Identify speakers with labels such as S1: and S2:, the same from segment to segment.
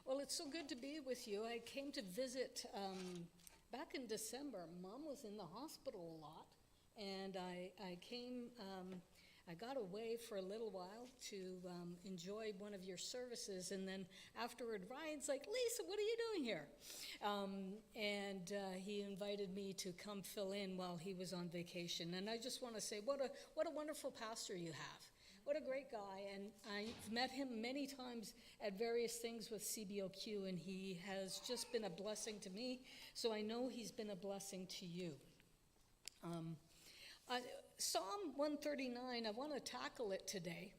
S1: Well, it's so good to be with you. I came to visit back in December. Mom was in the hospital a lot, and I came, I got away for a little while to enjoy one of your services, and then afterward, Ryan's like, Lisa, what are you doing here? He invited me to come fill in while he was on vacation, and I just want to say, what a wonderful pastor you have. What a great guy, and I've met him many times at various things with CBOQ, and he has just been a blessing to me, so I know he's been a blessing to you. Psalm 139, I want to tackle it today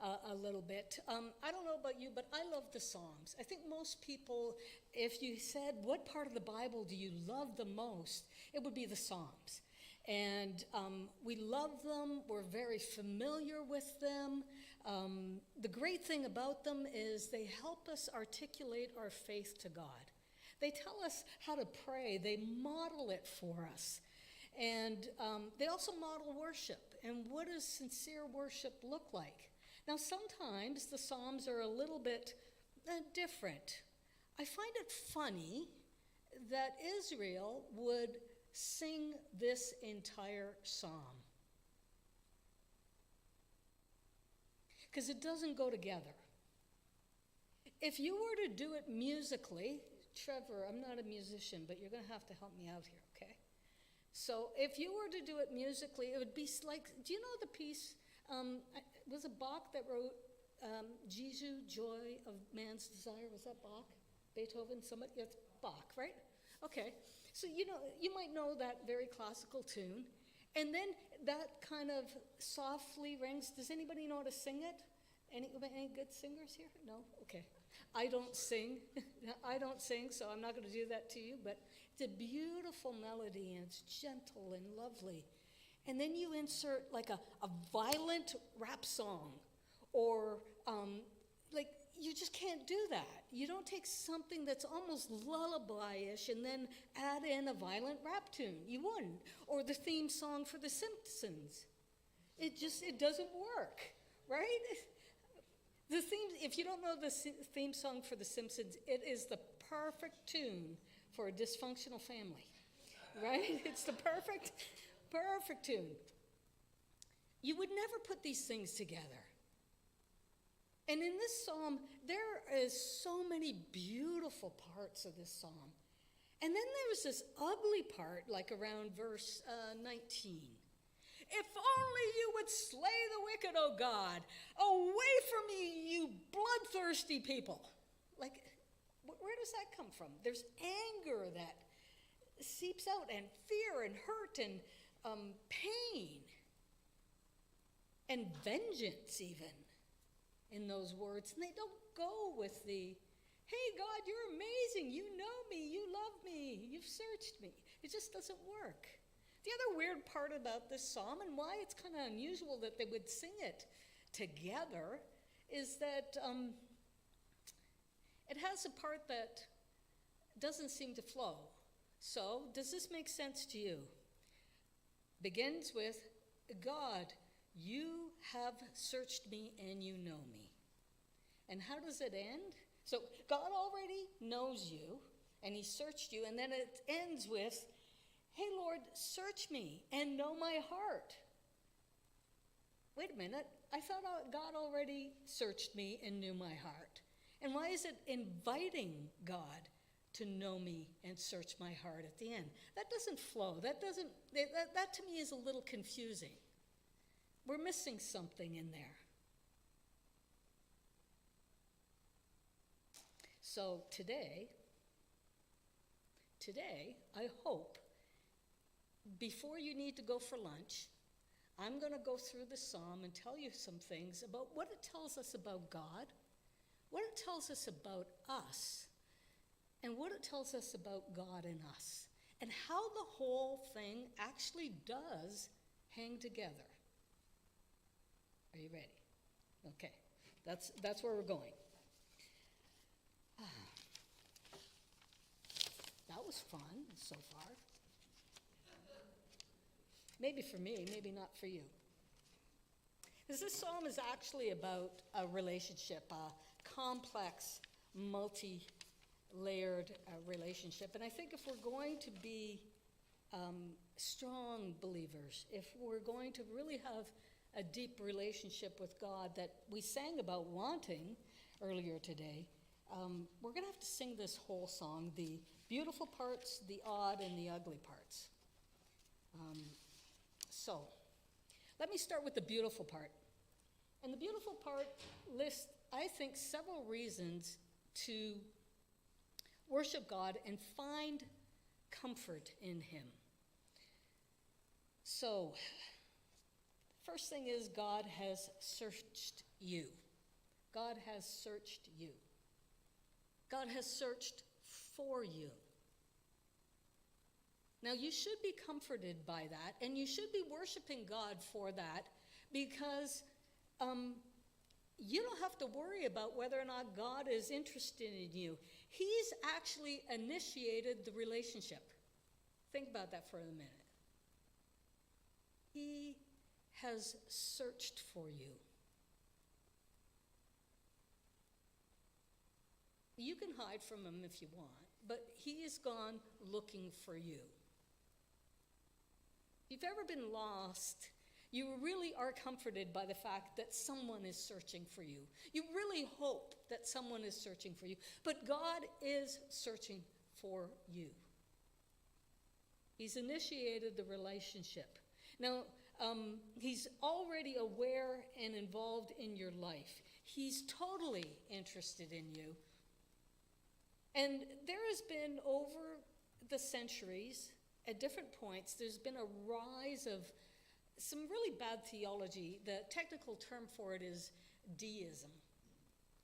S1: a little bit. I don't know about you, but I love the Psalms. I think most people, if you said, what part of the Bible do you love the most, it would be the Psalms. And we love them, we're very familiar with them. The great thing about them is they help us articulate our faith to God. They tell us how to pray, they model it for us. And they also model worship. And what does sincere worship look like? Now, sometimes the Psalms are a little bit different. I find it funny that Israel would sing this entire psalm, because it doesn't go together. If you were to do it musically, Trevor, I'm not a musician, but you're going to have to help me out here, okay? So if you were to do it musically, it would be like, do you know the piece, was it Bach that wrote Jesu, Joy of Man's Desire? Was that Bach? Beethoven? Somebody? It's Bach, right? Okay. So, you might know that very classical tune. And then that kind of softly rings. Does anybody know how to sing it? Any good singers here? No? Okay. I don't sing. I don't sing, so I'm not going to do that to you. But it's a beautiful melody, and it's gentle and lovely. And then you insert like a violent rap song, or you just can't do that. You don't take something that's almost lullaby-ish and then add in a violent rap tune. You wouldn't. Or the theme song for The Simpsons. It doesn't work, right? The theme, if you don't know the theme song for The Simpsons, it is the perfect tune for a dysfunctional family, right? It's the perfect tune. You would never put these things together. And in this psalm, there is so many beautiful parts of this psalm. And then there's this ugly part, like around verse 19. If only you would slay the wicked, O God. Away from me, you bloodthirsty people. Like, where does that come from? There's anger that seeps out, and fear, and hurt, and pain, and vengeance even in those words. And they don't go with the, hey, God, you're amazing. You know me. You love me. You've searched me. It just doesn't work. The other weird part about this psalm, and why it's kind of unusual that they would sing it together, is that it has a part that doesn't seem to flow. So, does this make sense to you? Begins with, God, you have searched me and you know me. And how does it end? So God already knows you, and he searched you, and then it ends with, hey, Lord, search me and know my heart. Wait a minute, I thought God already searched me and knew my heart. And why is it inviting God to know me and search my heart at the end? That doesn't flow. That to me is a little confusing. We're missing something in there. So today, I hope, before you need to go for lunch, I'm going to go through the psalm and tell you some things about what it tells us about God, what it tells us about us, and what it tells us about God in us, and how the whole thing actually does hang together. Are you ready? Okay, that's where we're going. That was fun so far. Maybe for me, maybe not for you. Because this psalm is actually about a relationship, a complex, multi-layered relationship. And I think if we're going to be strong believers, if we're going to really have a deep relationship with God that we sang about wanting earlier today, we're going to have to sing this whole song, the beautiful parts, the odd, and the ugly parts. So, let me start with the beautiful part. And the beautiful part lists, I think, several reasons to worship God and find comfort in Him. So, first thing is God has searched you. God has searched you. God has searched for you. Now, you should be comforted by that, and you should be worshiping God for that, because you don't have to worry about whether or not God is interested in you. He's actually initiated the relationship. Think about that for a minute. He has searched for you. You can hide from him if you want, but he has gone looking for you. If you've ever been lost, you really are comforted by the fact that someone is searching for you. You really hope that someone is searching for you, but God is searching for you. He's initiated the relationship. Now, he's already aware and involved in your life. He's totally interested in you. And there has been, over the centuries, at different points, there's been a rise of some really bad theology. The technical term for it is deism.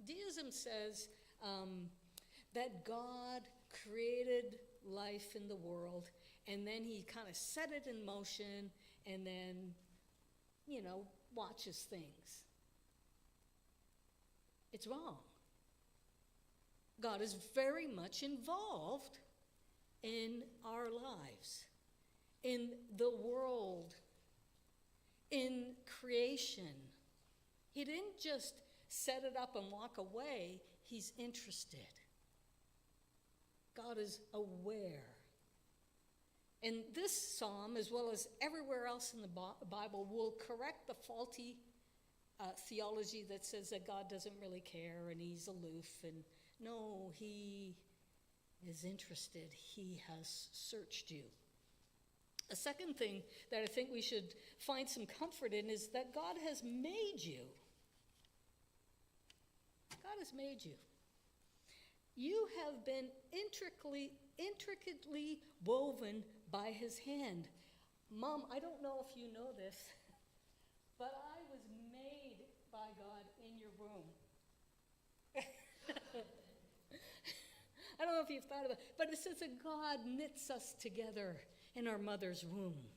S1: Deism says that God created life in the world, and then he kind of set it in motion, and then, watches things. It's wrong. God is very much involved in our lives, in the world, in creation. He didn't just set it up and walk away. He's interested. God is aware. And this psalm, as well as everywhere else in the Bible, will correct the faulty theology that says that God doesn't really care and he's aloof. And no, he is interested. He has searched you. A second thing that I think we should find some comfort in is that God has made you. God has made you. You have been intricately woven by his hand. Mom, I don't know if you know this, but I was made by God in your womb. I don't know if you've thought about it, but it says that God knits us together in our mother's womb.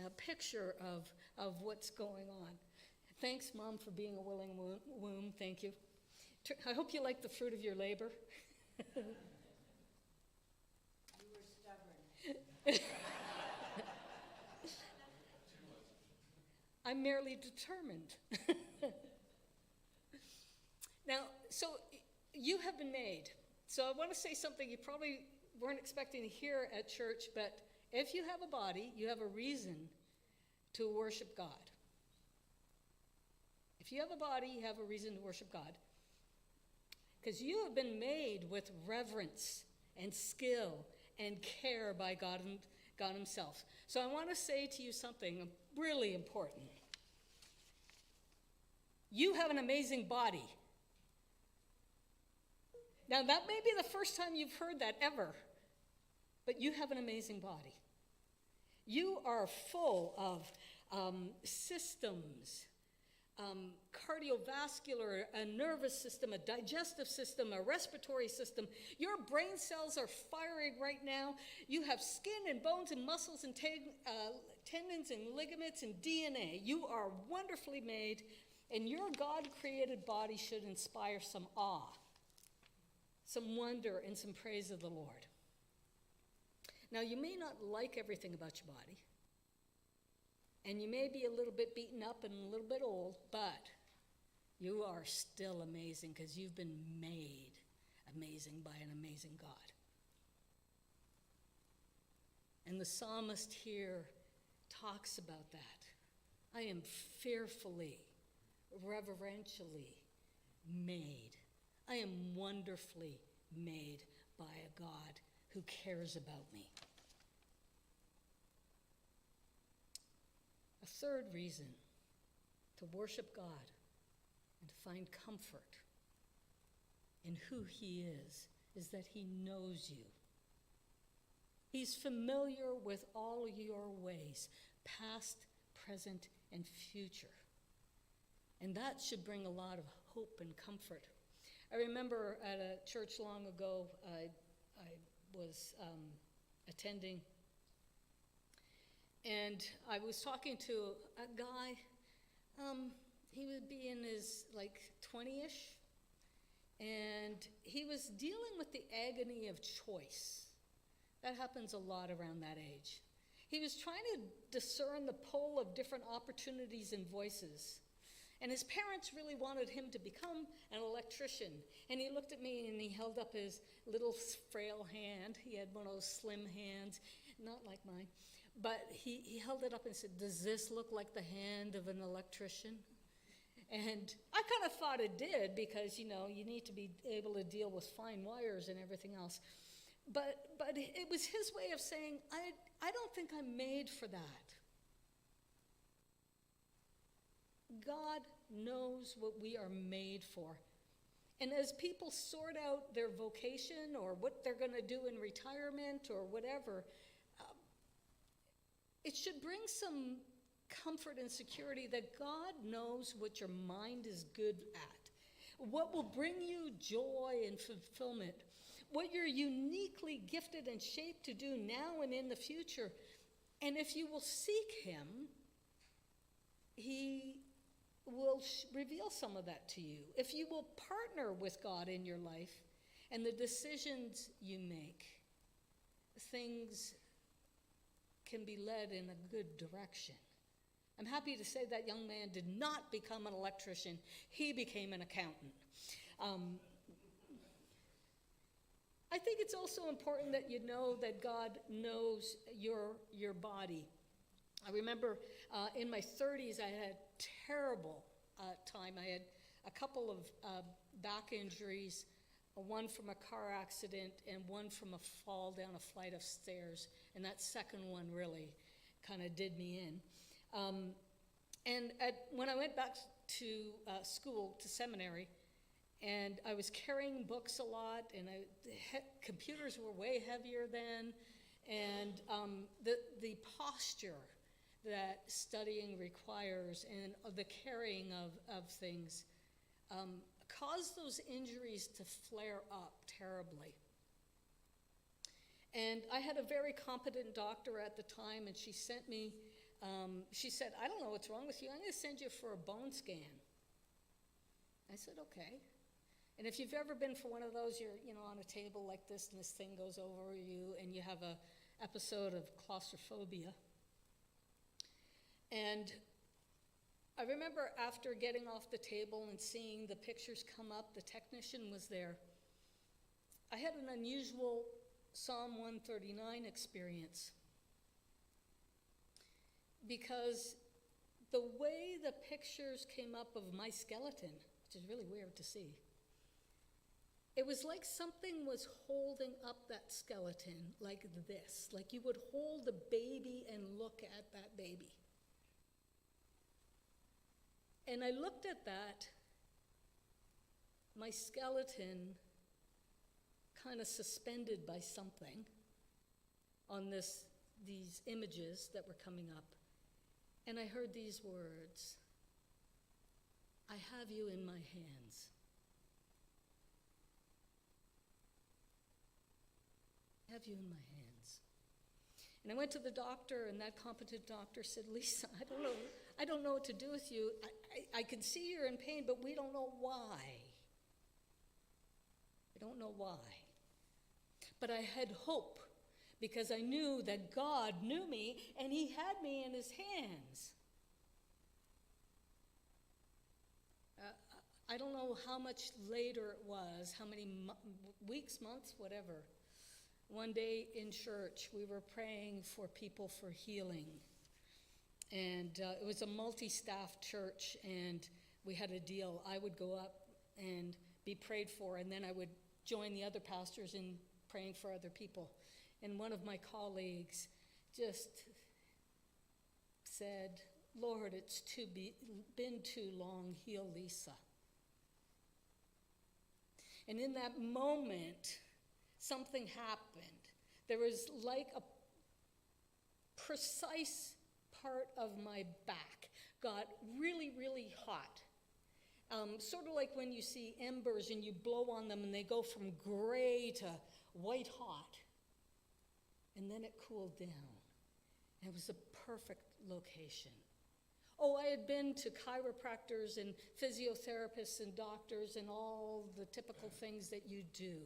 S1: A picture of what's going on. Thanks, Mom, for being a willing womb. Thank you. I hope you like the fruit of your labor.
S2: You were stubborn.
S1: I'm merely determined. Now, so you have been made. So I want to say something you probably weren't expecting to hear at church, but if you have a body, you have a reason to worship God. If you have a body, you have a reason to worship God. Because you have been made with reverence and skill and care by God himself. So I want to say to you something really important. You have an amazing body. Now, that may be the first time you've heard that ever, but you have an amazing body. You are full of systems, cardiovascular, a nervous system, a digestive system, a respiratory system. Your brain cells are firing right now. You have skin and bones and muscles and tendons and ligaments and DNA. You are wonderfully made, and your God-created body should inspire some awe, some wonder, and some praise of the Lord. Now, you may not like everything about your body, and you may be a little bit beaten up and a little bit old, but You are still amazing because you've been made amazing by an amazing God. And the psalmist here talks about that. I am fearfully, reverentially made. I am wonderfully made by a God who cares about me. A third reason to worship God and to find comfort in who he is that he knows you. He's familiar with all your ways, past, present, and future. And that should bring a lot of hope and comfort. I remember at a church long ago, I was attending, and I was talking to a guy. He would be in his 20-ish, and he was dealing with the agony of choice. That happens a lot around that age. He was trying to discern the pull of different opportunities and voices. And his parents really wanted him to become an electrician. And he looked at me and he held up his little frail hand. He had one of those slim hands, not like mine. But he held it up and said, "Does this look like the hand of an electrician?" And I kind of thought it did because, you need to be able to deal with fine wires and everything else. But it was his way of saying, I don't think I'm made for that. God knows what we are made for. And as people sort out their vocation or what they're going to do in retirement or whatever, it should bring some comfort and security that God knows what your mind is good at, what will bring you joy and fulfillment, what you're uniquely gifted and shaped to do now and in the future. And if you will seek him, he will reveal some of that to you. If you will partner with God in your life and the decisions you make, things can be led in a good direction. I'm happy to say that young man did not become an electrician. He became an accountant. I think it's also important that you know that God knows your body. I remember in my 30s, I had a terrible time. I had a couple of back injuries, one from a car accident and one from a fall down a flight of stairs. And that second one really kind of did me in. And when I went back to school, to seminary, and I was carrying books a lot, and computers were way heavier then, and the posture that studying requires and the carrying of things caused those injuries to flare up terribly. And I had a very competent doctor at the time, and she sent me, she said, "I don't know what's wrong with you. I'm going to send you for a bone scan." I said, "Okay." And if you've ever been for one of those, you're on a table like this, and this thing goes over you, and you have a episode of claustrophobia. And I remember after getting off the table and seeing the pictures come up, the technician was there. I had an unusual Psalm 139 experience, because the way the pictures came up of my skeleton, which is really weird to see, it was like something was holding up that skeleton like this, like you would hold a baby and look at that baby. And I looked at that, my skeleton kind of suspended by something on these images that were coming up. And I heard these words, "I have you in my hands. I have you in my hands." And I went to the doctor, and that competent doctor said, "Lisa, I don't know what to do with you. I can see you're in pain, but we don't know why. I don't know why." But I had hope, because I knew that God knew me, and he had me in his hands. I don't know how much later it was, how many weeks, months, whatever. One day in church, we were praying for people for healing. And it was a multi-staff church, and we had a deal. I would go up and be prayed for, and then I would join the other pastors in praying for other people. And one of my colleagues just said, Lord, it's been too long, heal Lisa. And in that moment, something happened. There was like a precise part of my back got really, really hot. Sort of like when you see embers and you blow on them and they go from gray to white hot. And then it cooled down. It was a perfect location. Oh, I had been to chiropractors and physiotherapists and doctors and all the typical things that you do.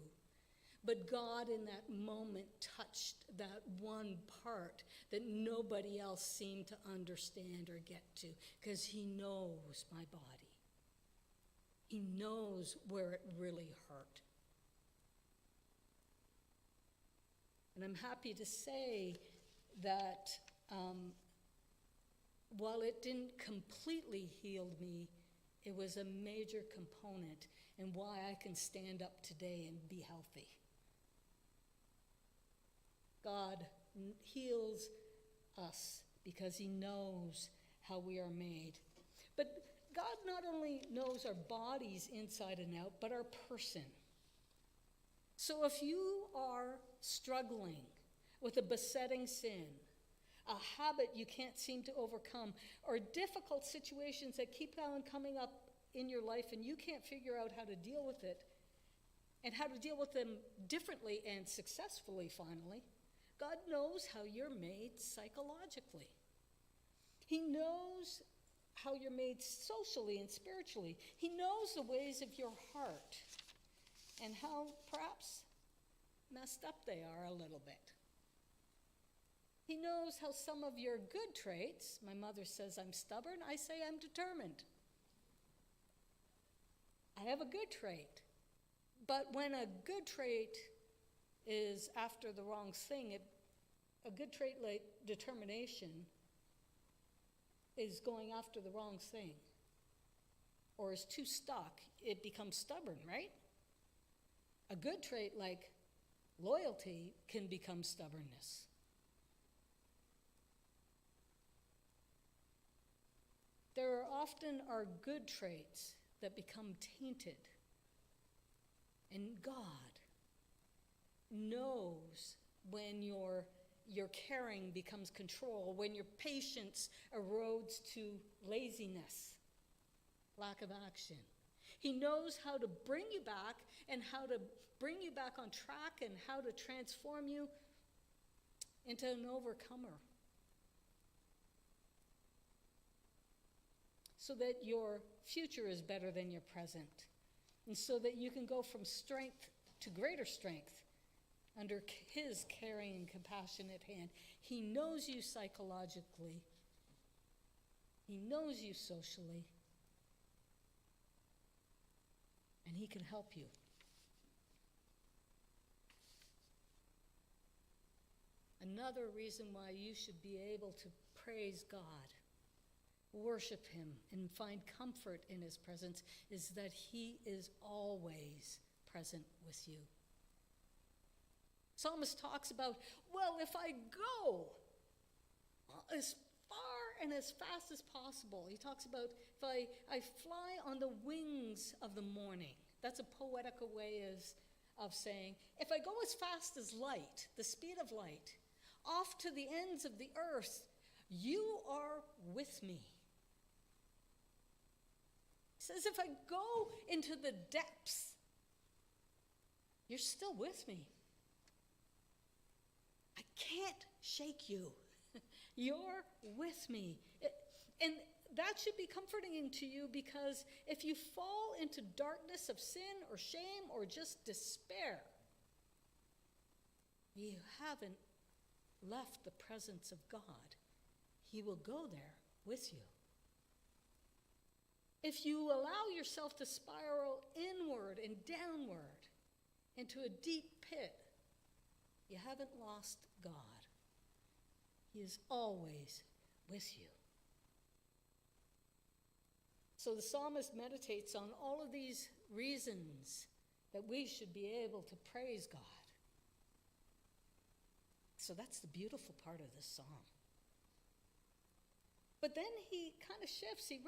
S1: But God in that moment touched that one part that nobody else seemed to understand or get to, because he knows my body. He knows where it really hurt. And I'm happy to say that while it didn't completely heal me, it was a major component in why I can stand up today and be healthy. God heals us because he knows how we are made. But God not only knows our bodies inside and out, but our person. So if you are struggling with a besetting sin, a habit you can't seem to overcome, or difficult situations that keep on coming up in your life and you can't figure out how to deal with it, and how to deal with them differently and successfully finally, God knows how you're made psychologically. He knows how you're made socially and spiritually. He knows the ways of your heart and how perhaps messed up they are a little bit. He knows how some of your good traits, my mother says I'm stubborn, I say I'm determined. I have a good trait. But when a good trait is after the wrong thing, a good trait like determination is going after the wrong thing, or is too stuck, it becomes stubborn, right? A good trait like loyalty can become stubbornness. There often are good traits that become tainted. And God knows when your caring becomes control, when your patience erodes to laziness, lack of action. He knows how to bring you back and how to bring you back on track and how to transform you into an overcomer, so that your future is better than your present, and so that you can go from strength to greater strength under his caring and compassionate hand. He knows you psychologically. He knows you socially. And he can help you. Another reason why you should be able to praise God, worship him, and find comfort in his presence is that he is always present with you. Psalmist talks about, well, if I go as far and as fast as possible. He talks about if I fly on the wings of the morning. That's a poetical way of saying, if I go as fast as light, the speed of light, off to the ends of the earth, you are with me. He says, if I go into the depths, you're still with me. I can't shake you. You're with me. And that should be comforting to you, because if you fall into darkness of sin or shame or just despair, you haven't left the presence of God. He will go there with you. If you allow yourself to spiral inward and downward into a deep pit, you haven't lost God. He is always with you. So the psalmist meditates on all of these reasons that we should be able to praise God. So that's the beautiful part of this psalm. But then he kind of shifts. He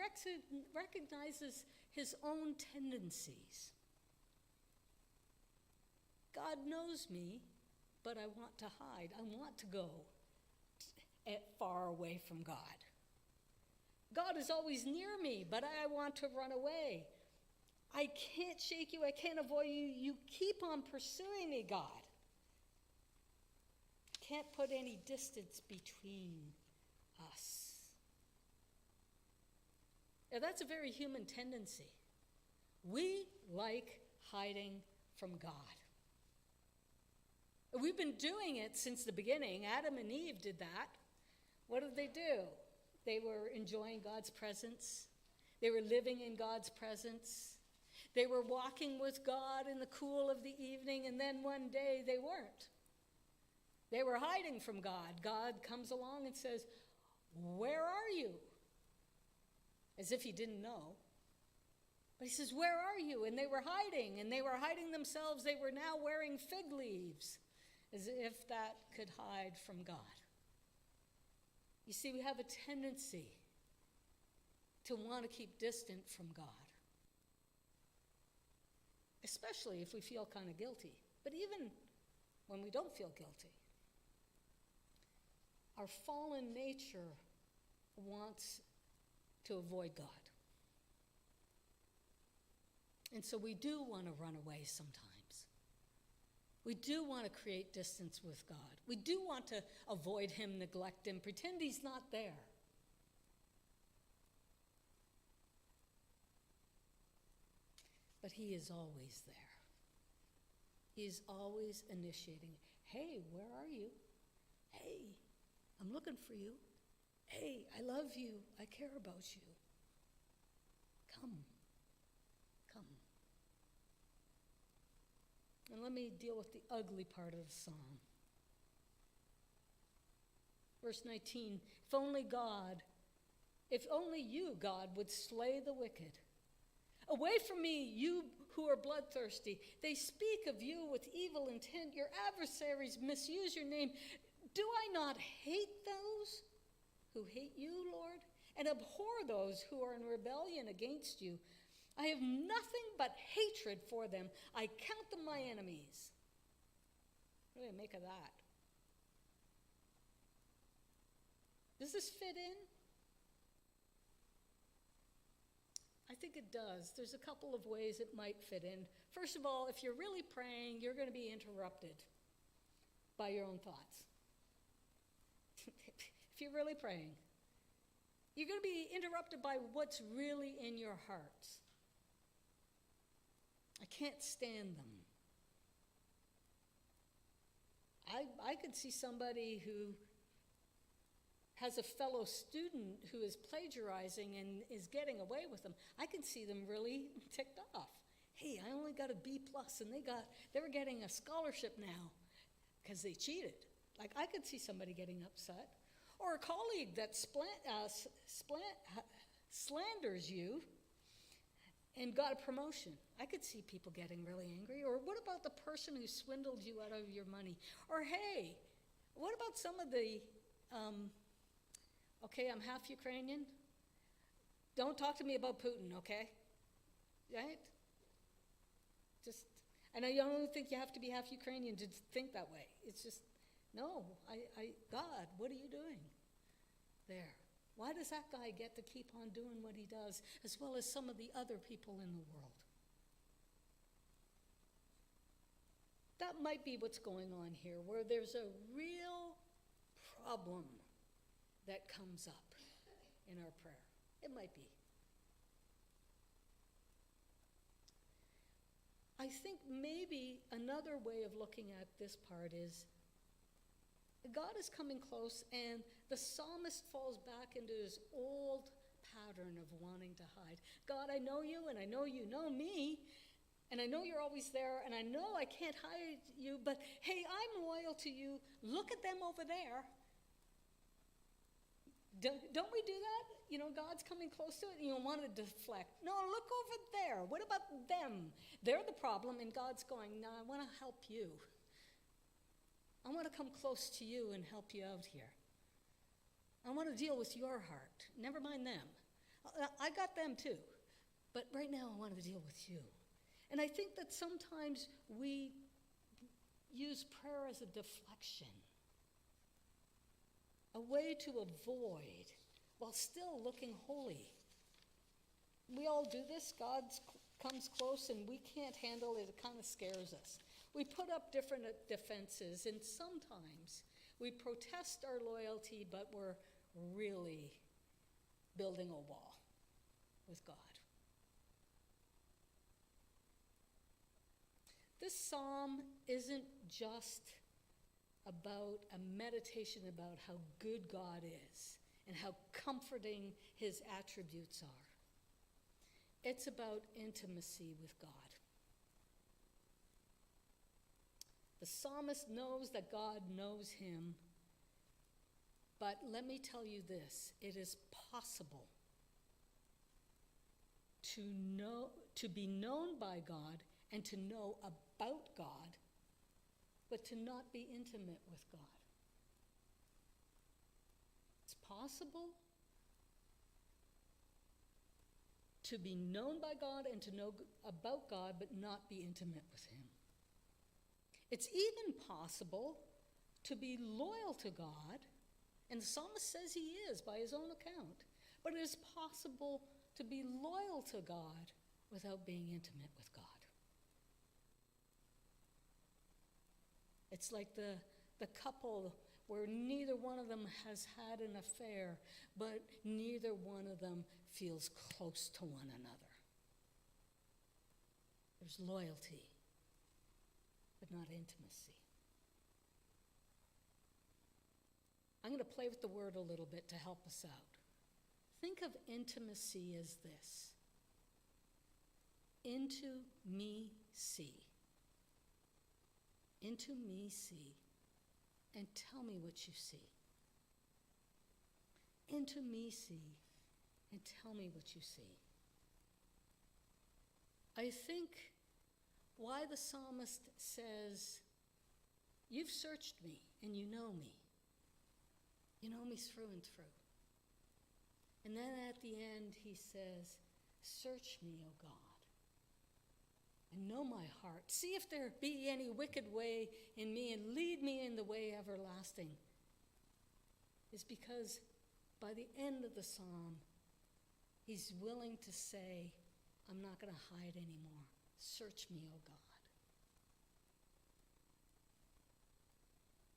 S1: recognizes his own tendencies. God knows me, but I want to hide. I want to go far away from God. God is always near me, but I want to run away. I can't shake you. I can't avoid you. You keep on pursuing me, God. Can't put any distance between us. Now, that's a very human tendency. We like hiding from God. We've been doing it since the beginning. Adam and Eve did that. What did they do? They were enjoying God's presence. They were living in God's presence. They were walking with God in the cool of the evening, and then one day they weren't. They were hiding from God. God comes along and says, "Where are you?" As if he didn't know. But he says, "Where are you?" And they were hiding themselves. They were now wearing fig leaves, as if that could hide from God. You see, we have a tendency to want to keep distant from God, especially if we feel kind of guilty, but even when we don't feel guilty. Our fallen nature wants to avoid God. And so we do want to run away sometimes. We do want to create distance with God. We do want to avoid him, neglect him, pretend he's not there. But he is always there. He is always initiating. "Hey, where are you? Hey, I'm looking for you. Hey, I love you. I care about you. Come. Come." And let me deal with the ugly part of the psalm. Verse 19, if only you, God, would slay the wicked. Away from me, you who are bloodthirsty. They speak of you with evil intent. Your adversaries misuse your name. Do I not hate those who hate you, Lord, and abhor those who are in rebellion against you? I have nothing but hatred for them. I count them my enemies. What do you make of that? Does this fit in? I think it does. There's a couple of ways it might fit in. First of all, if you're really praying, you're going to be interrupted by your own thoughts. If you're really praying, you're going to be interrupted by what's really in your hearts. I can't stand them. I could see somebody who has a fellow student who is plagiarizing and is getting away with them. I can see them really ticked off. Hey, I only got a B+, and they were getting a scholarship now because they cheated. Like, I could see somebody getting upset. Or a colleague that slanders you and got a promotion. I could see people getting really angry. Or what about the person who swindled you out of your money? Or hey, what about some of the, okay, I'm half Ukrainian. Don't talk to me about Putin, okay? Right? I know you don't think you have to be half Ukrainian to think that way. It's just, no, God, what are you doing there? Why does that guy get to keep on doing what he does, as well as some of the other people in the world? That might be what's going on here, where there's a real problem that comes up in our prayer. It might be. I think maybe another way of looking at this part is God is coming close, and the psalmist falls back into his old pattern of wanting to hide. God, I know you, and I know you know me, and I know you're always there, and I know I can't hide you, but hey, I'm loyal to you. Look at them over there. Don't we do that? You know, God's coming close to it, and you want to deflect. No, look over there. What about them? They're the problem, and God's going, no, I want to help you. I want to come close to you and help you out here. I want to deal with your heart. Never mind them. I got them too. But right now I want to deal with you. And I think that sometimes we use prayer as a deflection, a way to avoid while still looking holy. We all do this. God comes close and we can't handle it. It kind of scares us. We put up different defenses, and sometimes we protest our loyalty, but we're really building a wall with God. This psalm isn't just about a meditation about how good God is and how comforting his attributes are. It's about intimacy with God. The psalmist knows that God knows him, but let me tell you this, it is possible to be known by God and to know about God, but to not be intimate with God. It's possible to be known by God and to know about God, but not be intimate with him. It's even possible to be loyal to God, and the psalmist says he is by his own account, but it is possible to be loyal to God without being intimate with God. It's like the couple where neither one of them has had an affair, but neither one of them feels close to one another. There's loyalty, but not intimacy. I'm going to play with the word a little bit to help us out. Think of intimacy as this. Into me see. Into me see, and tell me what you see. Into me see, and tell me what you see. I think why the psalmist says, you've searched me and you know me. You know me through and through. And then at the end he says, search me, O God, and know my heart. See if there be any wicked way in me, and lead me in the way everlasting. Is because by the end of the psalm, he's willing to say, I'm not going to hide anymore. Search me, O God.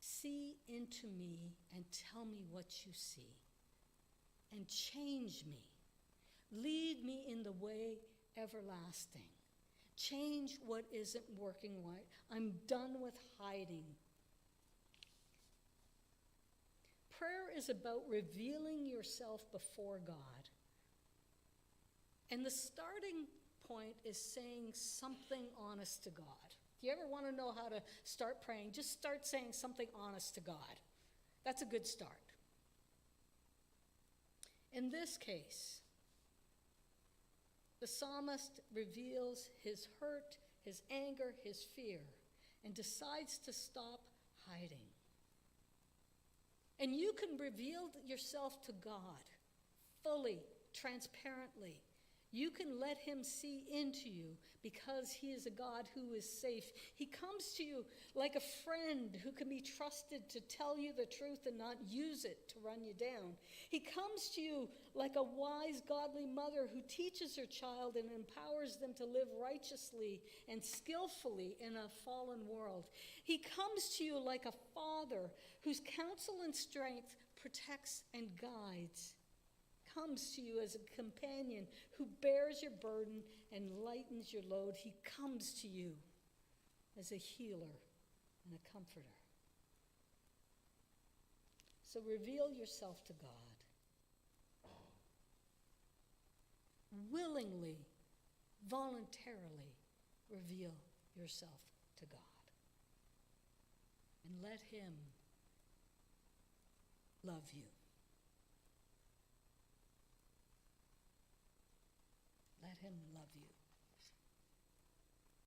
S1: See into me and tell me what you see. And change me. Lead me in the way everlasting. Change what isn't working right. I'm done with hiding. Prayer is about revealing yourself before God. And the starting point is saying something honest to God. If you ever want to know how to start praying, just start saying something honest to God. That's a good start. In this case, the psalmist reveals his hurt, his anger, his fear, and decides to stop hiding. And you can reveal yourself to God fully, transparently. You can let him see into you because he is a God who is safe. He comes to you like a friend who can be trusted to tell you the truth and not use it to run you down. He comes to you like a wise, godly mother who teaches her child and empowers them to live righteously and skillfully in a fallen world. He comes to you like a father whose counsel and strength protects and guides. Comes to you as a companion who bears your burden and lightens your load. He comes to you as a healer and a comforter. So reveal yourself to God. willingly, voluntarily reveal yourself to God. And let him love you. Let him love you.